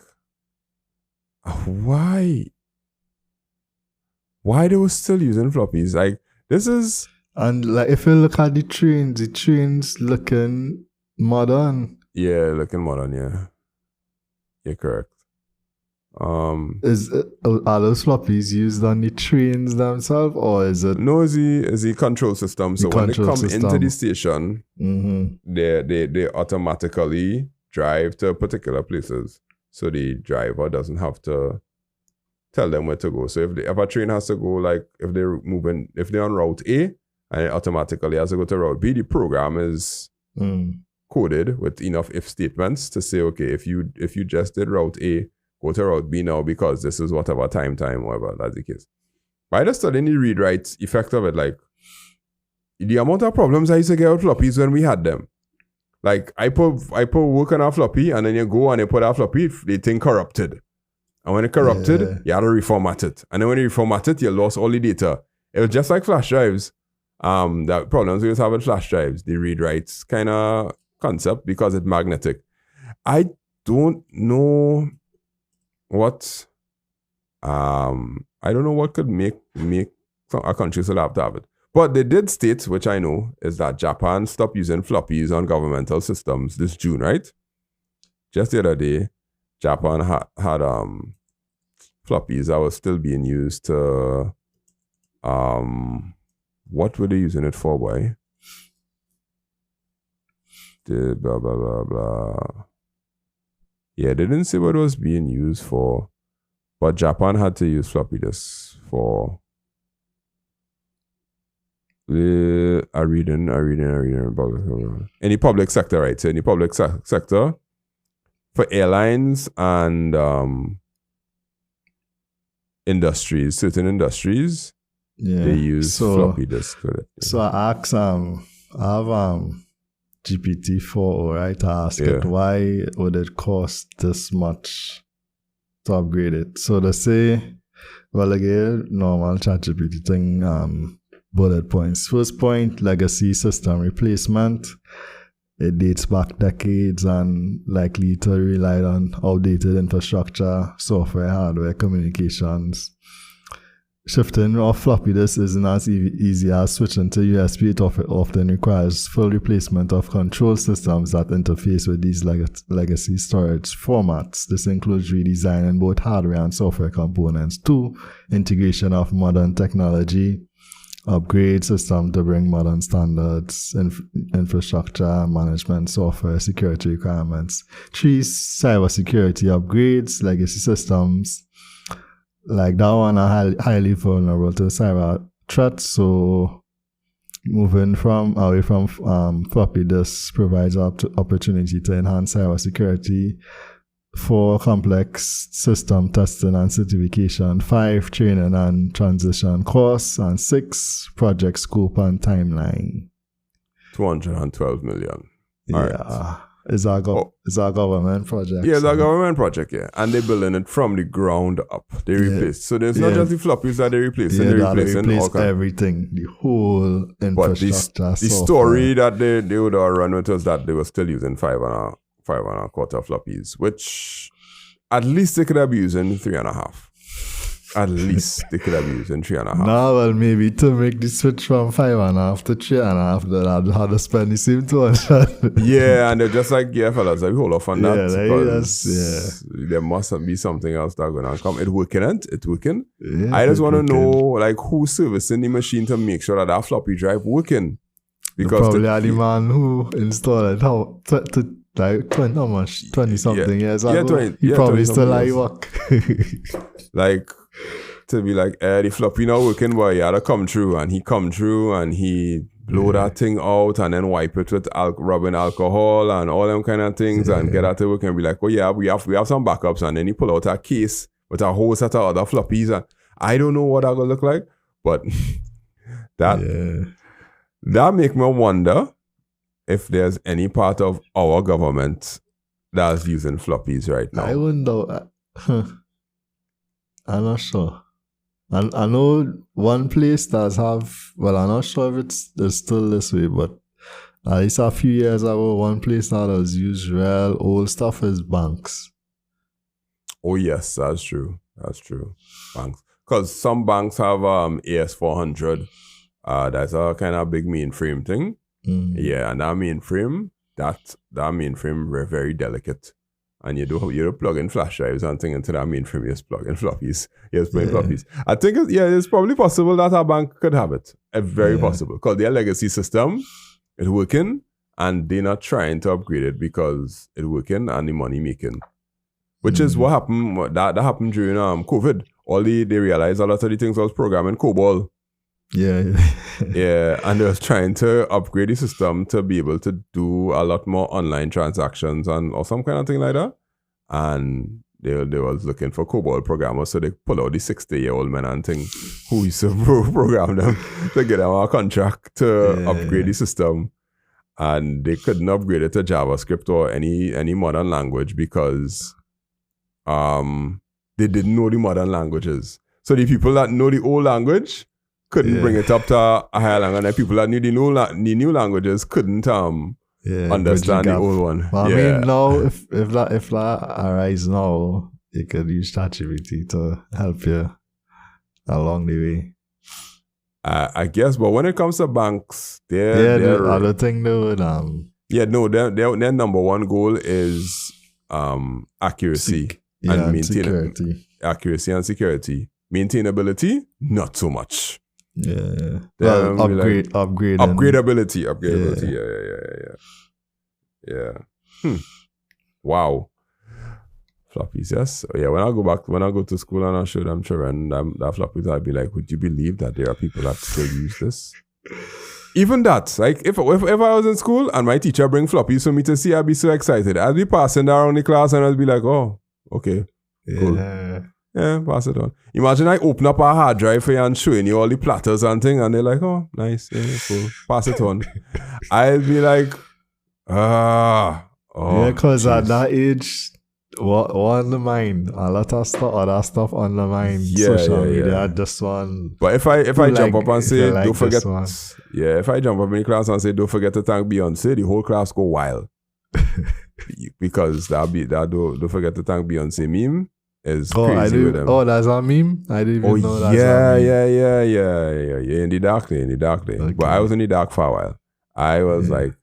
why they were still using floppies? Like, this is... And like, if you look at the trains looking modern. Yeah, looking modern, yeah. You're correct. Are those floppies used on the trains themselves, or is it? No, it's the control system. So when they come into the station, they automatically drive to particular places. So the driver doesn't have to tell them where to go. So if a train has to go, like if they're on Route A and it automatically has to go to Route B, the program is coded with enough if statements to say, okay, if you just did Route A, go to Route B now because this is whatever time, whatever, that's the case. But I just studying the read-write effect of it, like the amount of problems I used to get with floppies when we had them. Like I put work on a floppy and then you go and you put a floppy, the thing corrupted. And when it corrupted, you had to reformat it. And then when you reformat it, you lost all the data. It was just like flash drives. The problems we used to have with flash drives, the read-writes kind of concept because it's magnetic. I don't know what could make a country so have to have it. But they did state, which I know, is that Japan stopped using floppies on governmental systems this June, right? Just the other day, Japan had floppies that were still being used to what were they using it for, boy? The blah blah blah blah. Yeah, they didn't say what it was being used for, but Japan had to use floppy disks for any public sector, right? So any public sector for airlines and industries, certain industries, they use floppy disks for it. So I asked I have GPT-4, right? I asked it, why would it cost this much to upgrade it? So they say, well, again, normal ChatGPT thing, bullet points. First point, legacy system replacement. It dates back decades and likely to rely on outdated infrastructure, software, hardware, communications. Shifting off floppy disk isn't as easy as switching to USB. It often requires full replacement of control systems that interface with these legacy storage formats. This includes redesigning both hardware and software components. 2, integration of modern technology. Upgrade system to bring modern standards, infrastructure, management, software, security requirements. 3, cybersecurity upgrades, legacy systems. Like that one are highly vulnerable to cyber threats, so moving away from floppy disks provides opportunity to enhance cybersecurity. 4, complex system testing and certification. 5, training and transition costs. And 6, project scope and timeline. 212 million. All right. It's our government project. Yeah, it's our government project, yeah. And they're building it from the ground up. They replace. So there's not just the floppies that they're replacing. They're replacing all everything, the whole infrastructure. But the story that they would run with was that they were still using 5.25 floppies, which at least they could have been using 3.5. At least they could have used in 3.5. No, well, maybe to make the switch from 5.5 to 3.5, then I'd have to spend the same 200. Yeah, and they're just like, yeah, fellas, like, hold off on that. There must be something else that's going to come. It's working. Yeah, I just want to know, like, who's servicing the machine to make sure that floppy drive working. Because probably the man who installed it, like 20 something years ago. He probably still like work. Like, to be like, the floppy not working, but he had to come through, and he come through and he blow that thing out and then wipe it with rubbing alcohol and all them kind of things and get that to work and be like, oh yeah, we have some backups, and then he pull out a case with a whole set of other floppies, and I don't know what that gonna look like, but That make me wonder if there's any part of our government that's using floppies right now. I wonder. I'm not sure. I know one place does have, well, I'm not sure if it's still this way, but at least a few years ago, one place that has used real old stuff is banks. Oh, yes, that's true. That's true. Banks. Because some banks have AS400. That's a kind of big mainframe thing. Yeah, and that mainframe, very, very delicate. And you do plug in flash drives and things into that mainframe. You just plug in floppies. You just plug in floppies. I think it's probably possible that a bank could have it. It's very possible. Because their legacy system is working and they're not trying to upgrade it because it's working and the money making. Which is what happened. That happened during COVID. They realized a lot of the things was programming COBOL. Yeah, and they was trying to upgrade the system to be able to do a lot more online transactions or some kind of thing like that. And they was looking for COBOL programmers, so they pull out the 60-year-old men and thing who used to program them to get them a contract to upgrade the system. And they couldn't upgrade it to JavaScript or any modern language because they didn't know the modern languages. So the people that know the old language couldn't bring it up to a higher language, and the people that knew the new languages couldn't understand the old one. Well, I mean, now if that arises now, you could use ChatGPT to help you along the way. I guess, but when it comes to banks, the other thing though, their number one goal is accuracy and security. Accuracy and security. Maintainability, not so much. Yeah. Well, upgradability. Yeah. Wow. Floppies, yes. Yeah, when I go to school and I show them children that floppies, I'd be like, would you believe that there are people that still use this? Even that, like if I was in school and my teacher bring floppies for me to see, I'd be so excited. I'd be passing around the class and I'd be like, oh, okay, cool. Yeah, pass it on. Imagine I open up a hard drive for you and showing you all the platters and things, and they're like, oh, nice, yeah, cool. Pass it on. I'll be like, yeah, because at that age, what on the mind? A lot of other stuff on the mind. Social media, just one. But if I jump up and say, don't forget, if I jump up in the class and say, don't forget to thank Beyonce, the whole class go wild. Because don't forget to thank Beyonce meme is crazy with them. Oh, that's a meme? I didn't even know that's a meme. Yeah, in the dark day. Okay. But I was in the dark for a while. I was like,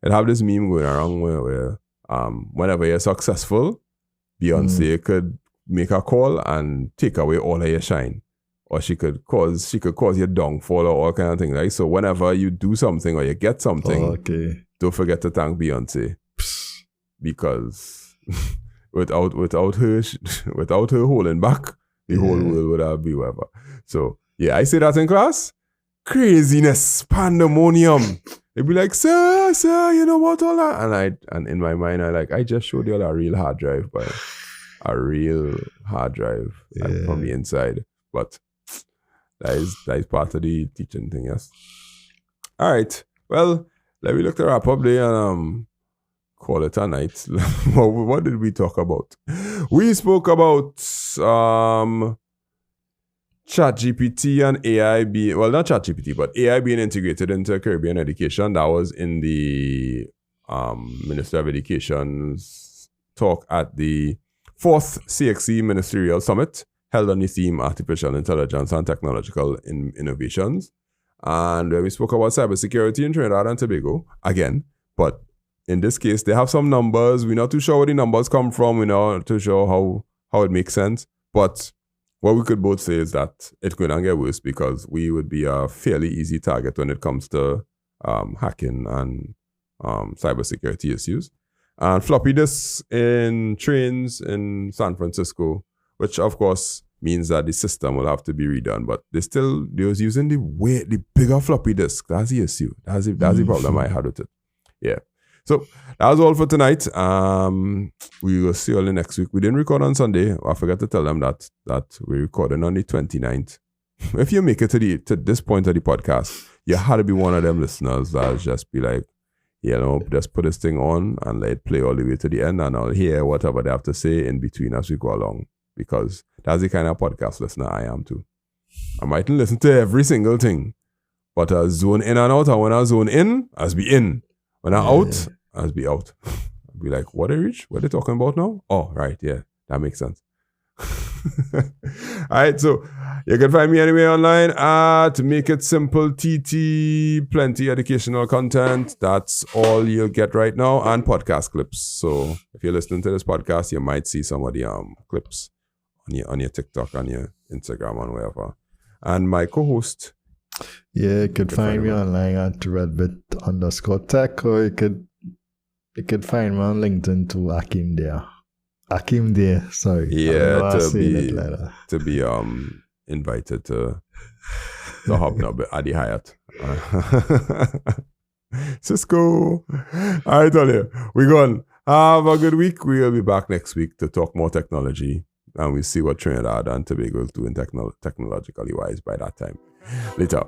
I'd have this meme going around where whenever you're successful, Beyonce could make a call and take away all of your shine. Or she could cause your downfall or all kind of things, right? So whenever you do something or you get something, don't forget to thank Beyonce. Because without her holding back, the whole world would have been whatever. So yeah, I say that in class. Craziness, pandemonium. They'd be like, sir, you know what, all that? And in my mind, I just showed you all a real hard drive, but a real hard drive from the inside. But that is part of the teaching thing, yes. All right. Well, let me look to wrap up there and call it a night. What did we talk about? We spoke about ChatGPT and AI being, well, not ChatGPT, but AI being integrated into Caribbean education. That was in the Minister of Education's talk at the 4th CXC Ministerial Summit, held on the theme Artificial Intelligence and Technological Innovations. And we spoke about cybersecurity in Trinidad and Tobago, again. But in this case, they have some numbers. We're not too sure where the numbers come from. We're not too sure how it makes sense. But what we could both say is that it's going to get worse because we would be a fairly easy target when it comes to hacking and cybersecurity issues. And floppy disks in trains in San Francisco, which of course means that the system will have to be redone. But they was using the bigger floppy disk. That's the issue. That's the problem I had with it. Yeah. So that was all for tonight. We will see you all next week. We didn't record on Sunday. I forgot to tell them that we're recording on the 29th. if you make it to this point of the podcast, you had to be one of them listeners that just be like, just put this thing on and let it play all the way to the end, and I'll hear whatever they have to say in between as we go along, because that's the kind of podcast listener I am too. I mightn't listen to every single thing, but I zone in and out, and when I zone in, I'll be in. When I'm out, I'll be out. I'll be like, what are they talking about now? Oh, right, yeah, that makes sense. All right, so you can find me anyway online at makeITsimpleTT. Plenty educational content. That's all you'll get right now, and podcast clips. So if you're listening to this podcast, you might see some of the clips on your TikTok, on your Instagram, and wherever. And my co-host. Yeah, you could find me online at redbit_tech, or you could find me on LinkedIn to Akim there. Sorry. Yeah, to be invited to the hobnob at the Hyatt. Cisco. All right, Talia, we're gone. Have a good week. We'll be back next week to talk more technology, and we'll see what Trinidad and Tobago is doing technologically wise by that time. Later.